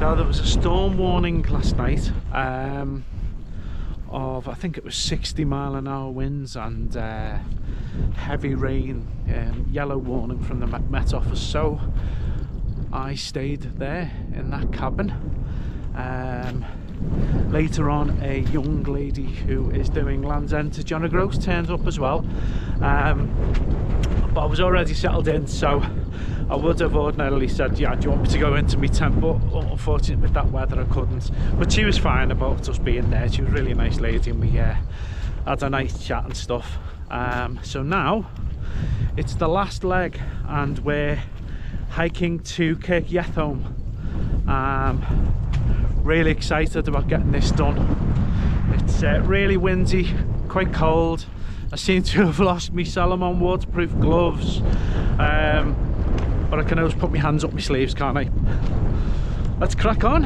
So there was a storm warning last night of, I think it was 60-mile-an-hour winds and heavy rain, yellow warning from the Met Office. So I stayed there in that cabin. Later on, a young lady who is doing Land's End to John O'Groats turned up as well, but I was already settled in, so I would have ordinarily said, yeah, do you want me to go into my tent, but unfortunately with that weather I couldn't. But she was fine about us being there. She was really a nice lady, and we had a nice chat and stuff. So now it's the last leg and we're hiking to Kirk Yetholm. Really excited about getting this done. It's really windy, quite cold. I seem to have lost my Salomon waterproof gloves, but I can always put my hands up my sleeves, can't I? Let's crack on.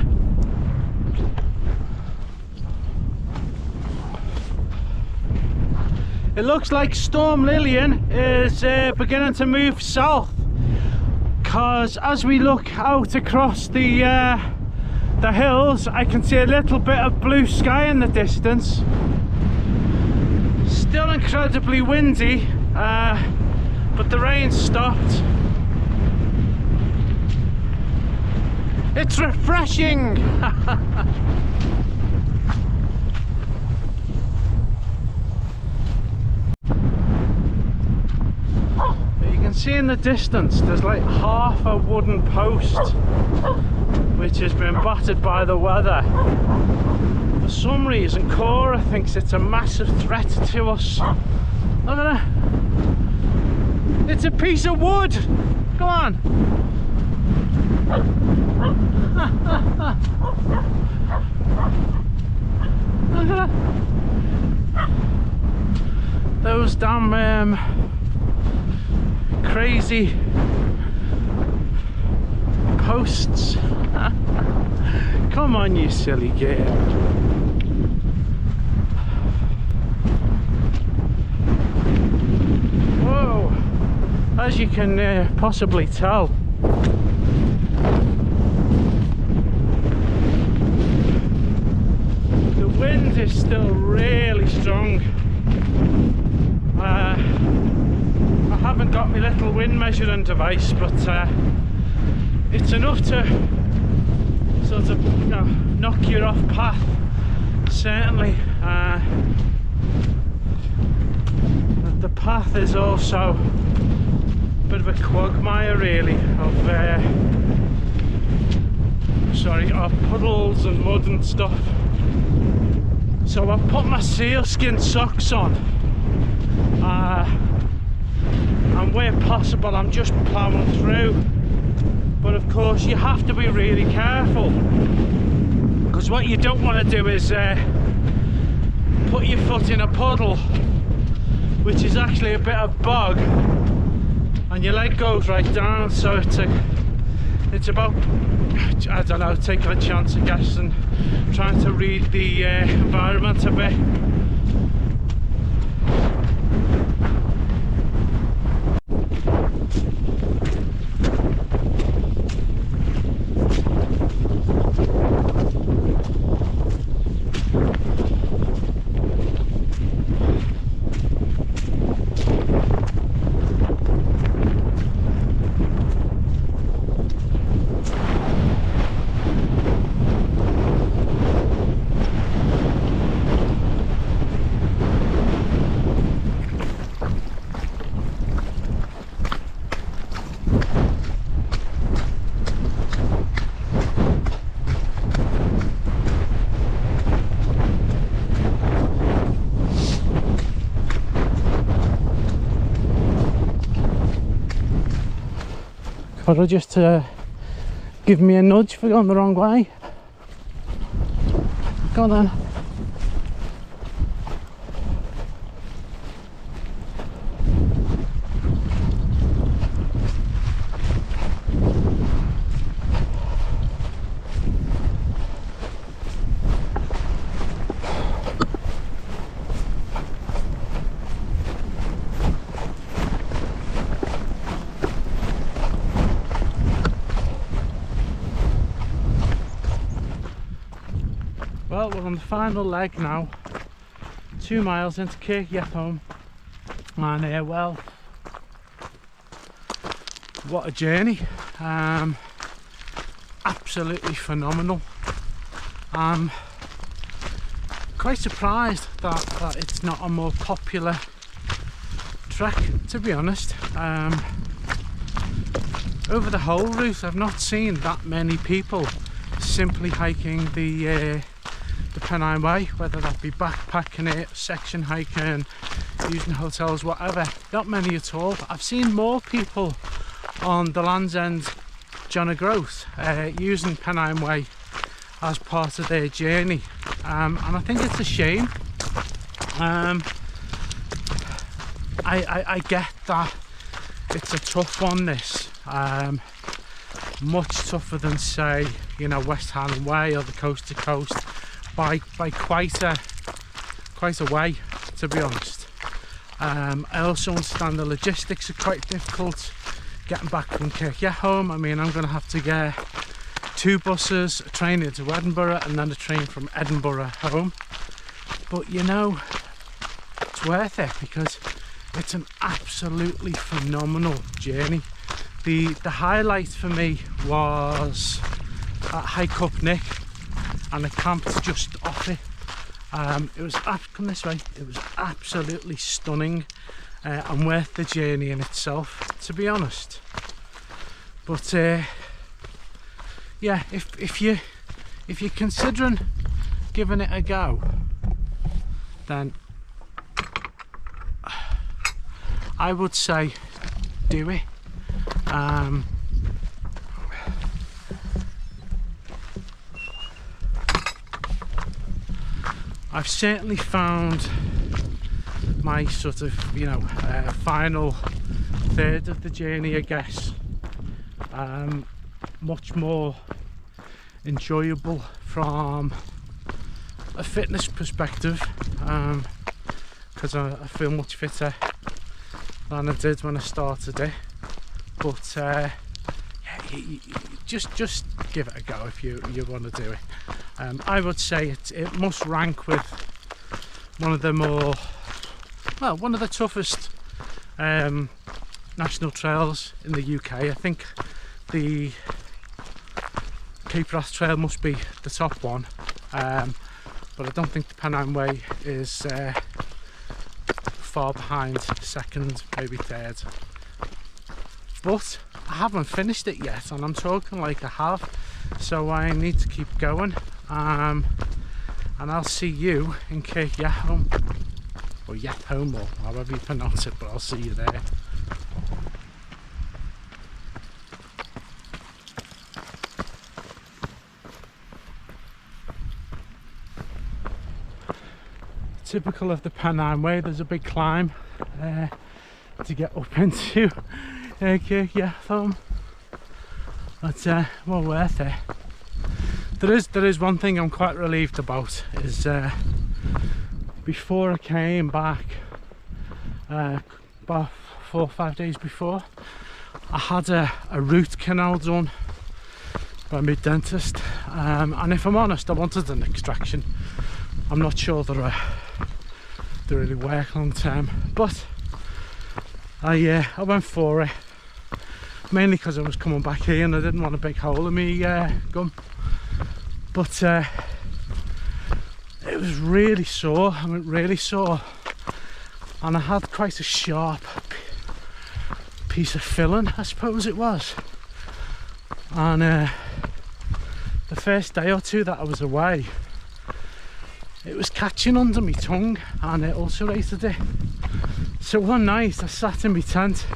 It looks like Storm Lillian is beginning to move south, because as we look out across the hills, I can see a little bit of blue sky in the distance. Still incredibly windy, but the rain stopped. It's refreshing. You can see in the distance there's like half a wooden post which has been battered by the weather. For some reason Cora thinks it's a massive threat to us. Look at that. It's a piece of wood. Come on. Look at that. Those damn crazy posts. Come on, you silly Gale. Whoa, as you can possibly tell, the wind is still really strong. I haven't got my little wind measuring device, but it's enough to sort of, you know, knock you off path, certainly. The path is also a bit of a quagmire really of puddles and mud and stuff. So I've put my sealskin socks on, and where possible I'm just ploughing through. But of course you have to be really careful, because what you don't want to do is put your foot in a puddle, which is actually a bit of bog, and your leg goes right down. So it's about, I don't know, taking a chance I guess, and trying to read the environment a bit. Or just give me a nudge for going the wrong way. Go on then. Well, we're on the final leg now, 2 miles into Kirk Yetholm, and well, what a journey. Absolutely phenomenal. I'm quite surprised that it's not a more popular trek, to be honest. Over the whole route I've not seen that many people simply hiking the Pennine Way, whether that be backpacking it, section hiking, using hotels, whatever. Not many at all. I've seen more people on the Land's End John O'Groats using Pennine Way as part of their journey, and I think it's a shame. I get that it's a tough one, this, much tougher than, say, you know, West Highland Way or the coast to coast by quite a way, to be honest. I also understand the logistics are quite difficult getting back from Kirk Yetholm. I mean, I'm going to have to get 2 buses, a train into Edinburgh and then a train from Edinburgh home, but you know, it's worth it because it's an absolutely phenomenal journey. The highlight for me was at Hike Up Nick, and I camped just off it. It was, come this way, it was absolutely stunning, and worth the journey in itself, to be honest. But yeah, if you're considering giving it a go, then I would say do it. I've certainly found my sort of, you know, final third of the journey, I guess, much more enjoyable from a fitness perspective, because I feel much fitter than I did when I started it. But yeah, just give it a go if you want to do it. I would say it must rank with one of the toughest national trails in the UK. I think the Cape Wrath Trail must be the top one, but I don't think the Pennine Way is far behind, second, maybe third. But I haven't finished it yet, and I'm talking like I have, so I need to keep going. And I'll see you in Kirk Yetholm, or Yetholm, or however you pronounce it, but I'll see you there. Typical of the Pennine Way, there's a big climb to get up into Kirk Yetholm. But well worth it. There is one thing I'm quite relieved about, is before I came back, about 4 or 5 days before, I had a root canal done by my dentist, and if I'm honest, I wanted an extraction. I'm not sure that they really work long term, but I went for it, mainly because I was coming back here and I didn't want a big hole in my gum. But it was really sore, I mean really sore, and I had quite a sharp piece of filling, I suppose it was. And the first day or two that I was away, it was catching under my tongue and it ulcerated it. So one night I sat in my tent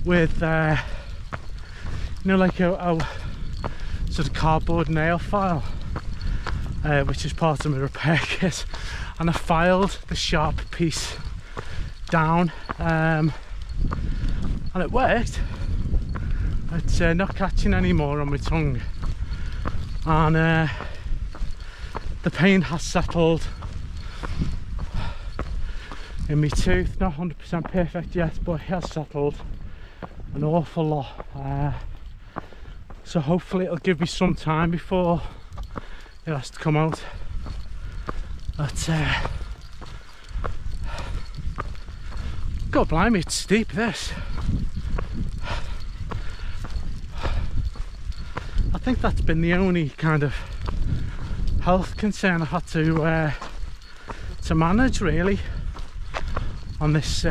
with you know, like a sort of cardboard nail file, which is part of my repair kit, and I filed the sharp piece down, and it worked. It's not catching anymore on my tongue, and the pain has settled in my tooth. Not 100% perfect yet, but it has settled an awful lot. So hopefully it'll give me some time before it has to come out. But God blimey, it's steep this. I think that's been the only kind of health concern I've had to manage really on this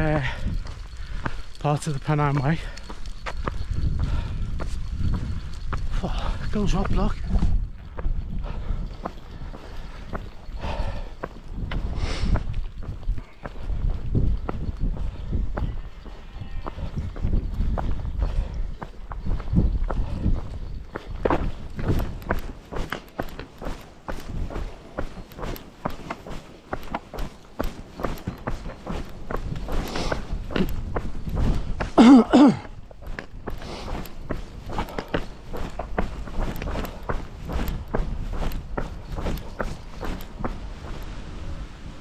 part of the Pennine Way. Oh, it goes up, look.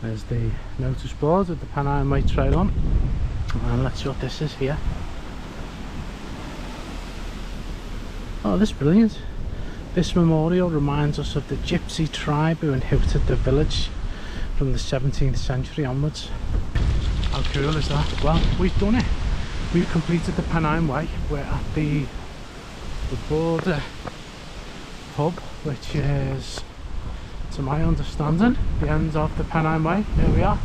There's the notice board with the Pennine Way trail on, and let's see what this is here. Oh, this is brilliant. This memorial reminds us of the gypsy tribe who inhabited the village from the 17th century onwards. How cool is that? Well, we've done it. We've completed the Pennine Way. We're at the border pub, which is, to my understanding, the end of the Pennine Way. Here we are.